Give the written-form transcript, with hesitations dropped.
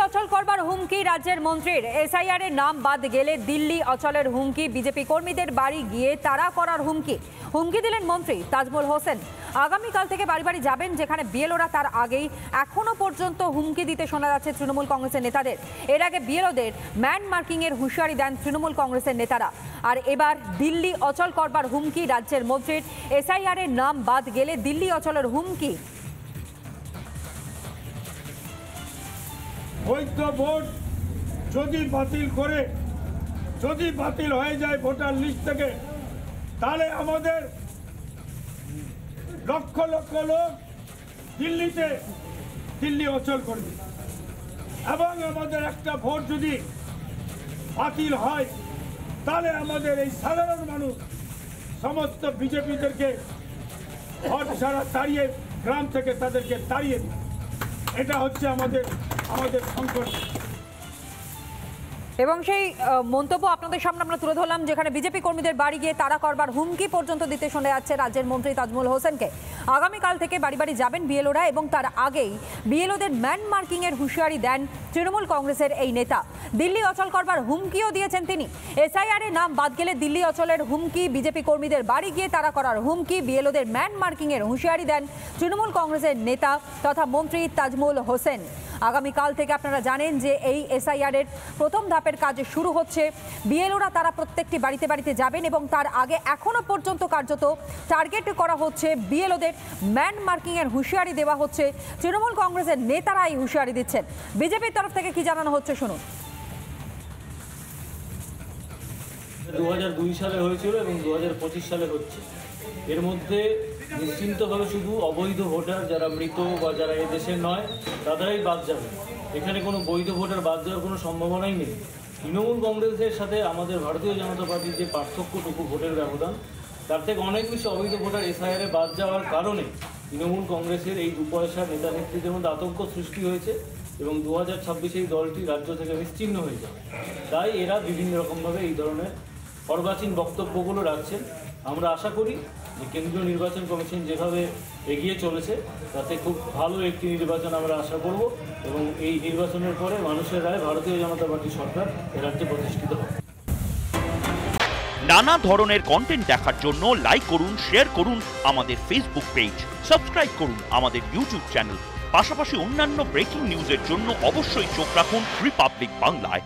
অচল করবার হুমকি রাজ্যের মন্ত্রীর। এসআইআর এর নাম বাদ গেলে দিল্লি অচলের হুমকি। বিজেপি কর্মীদের বাড়ি গিয়ে তাড়া করার হুমকি দিলেন মন্ত্রী তাজমুল হোসেন। আগামীকাল থেকে বাড়ি বাড়ি যাবেন, যেখানে বিএলওরা তার আগেই এখনো পর্যন্ত হুমকি দিতে শোনা যাচ্ছে তৃণমূল কংগ্রেসের নেতাদের। এর আগে বিএলওদের ম্যান মার্কিং এর হুঁশিয়ারি দেন তৃণমূল কংগ্রেসের নেতারা। আর এবার দিল্লি অচল করবার হুমকি রাজ্যের মন্ত্রীর। এসআইআর এর নাম বাদ গেলে দিল্লি অচলের হুমকি। বৈধ ভোট যদি বাতিল হয়ে যায় ভোটার লিস্ট থেকে, তাহলে আমাদের লক্ষ লক্ষ লোক দিল্লি অচল করবে। এবং আমাদের একটা ভোট যদি বাতিল হয়, তাহলে আমাদের এই সাধারণ মানুষ সমস্ত বিজেপিদেরকে ভোট ছাড়া তাড়িয়ে গ্রাম থেকে তাদেরকে তাড়িয়ে দিবে। এটা হচ্ছে আমাদের সংকট। এবং সেই মন্তব্য আপনাদের সামনে আমরা তুলে ধরলাম, যেখানে বিজেপি কর্মীদের বাড়ি গিয়ে তাড়া করবার হুমকি পর্যন্ত দিতে শোনা যাচ্ছে রাজ্যের মন্ত্রী তাজমুল হোসেনকে। আগামীকাল থেকে বাড়ি বাড়ি যাবেন বিএলওরা, এবং তার আগেই বিএলওদের ম্যান মার্কিং এর হুঁশিয়ারি দেন তৃণমূল কংগ্রেসের এই নেতা। দিল্লি অচল করবার হুমকিও দিয়েছেন তিনি। এসআইআর এর নাম বাদ গেলে দিল্লি অচলের হুমকি, বিজেপি কর্মীদের বাড়ি গিয়ে তাড়া করার হুমকি, বিএলওদের ম্যান মার্কিং এর হুঁশিয়ারি দেন তৃণমূল কংগ্রেসের নেতা তথা মন্ত্রী তাজমুল হোসেন। আগামীকাল থেকে আপনারা জানেন যে এই এসআইআর এর প্রথম ধাপের কাজ শুরু হচ্ছে। বিএলওরা তারা প্রত্যেকটি বাড়িতে বাড়িতে যাবেন, এবং তার আগে এখনো পর্যন্ত কার্যত টার্গেট করা হচ্ছে বিএলওদের ম্যান মার্কিং এর হুঁশিয়ারি দেওয়া হচ্ছে। তৃণমূল কংগ্রেসের নেতারা এই হুঁশিয়ারি দিচ্ছেন। বিজেপির তরফ থেকে কি জানানো হচ্ছে শুনুন। 2002 সালে হয়েছিল এবং 2025 সালে হচ্ছে। এর মধ্যে নিশ্চিন্তভাবে শুধু অবৈধ ভোটার যারা মৃত বা যারা এই দেশের নয় তাদেরাই বাদ যাবে। এখানে কোনো বৈধ ভোটার বাদ যাওয়ার কোনো সম্ভাবনাই নেই। তৃণমূল কংগ্রেসের সাথে আমাদের ভারতীয় জনতা পার্টির যে পার্থক্যটুকু ভোটের ব্যবধান, তার থেকে অনেক বেশি অবৈধ ভোটার এসআইআরে বাদ যাওয়ার কারণে তৃণমূল কংগ্রেসের এই দু পয়সার নেতা নেত্রীদের মধ্যে আতঙ্ক সৃষ্টি হয়েছে, এবং 2026 এই দলটি রাজ্য থেকে বিচ্ছিন্ন হয়ে যাবে। তাই এরা বিভিন্ন রকমভাবে এই ধরনের অর্বাচীন বক্তব্যগুলো রাখছেন। আমরা আশা করি যে কেন্দ্রীয় নির্বাচন কমিশন যেভাবে এগিয়ে চলেছে, তাতে খুব ভালো একটি নির্বাচন আমরা আশা করব, এবং এই নির্বাচনের পরে মানুষের রায় ভারতীয় জনতা পার্টি সরকার এ রাজ্যে প্রতিষ্ঠিত হবে। নানা ধরনের কন্টেন্ট দেখার জন্য লাইক করুন, শেয়ার করুন আমাদের ফেসবুক পেজ, সাবস্ক্রাইব করুন আমাদের ইউটিউব চ্যানেল। পাশাপাশি অন্যান্য ব্রেকিং নিউজের জন্য অবশ্যই চোখ রাখুন রিপাবলিক বাংলায়।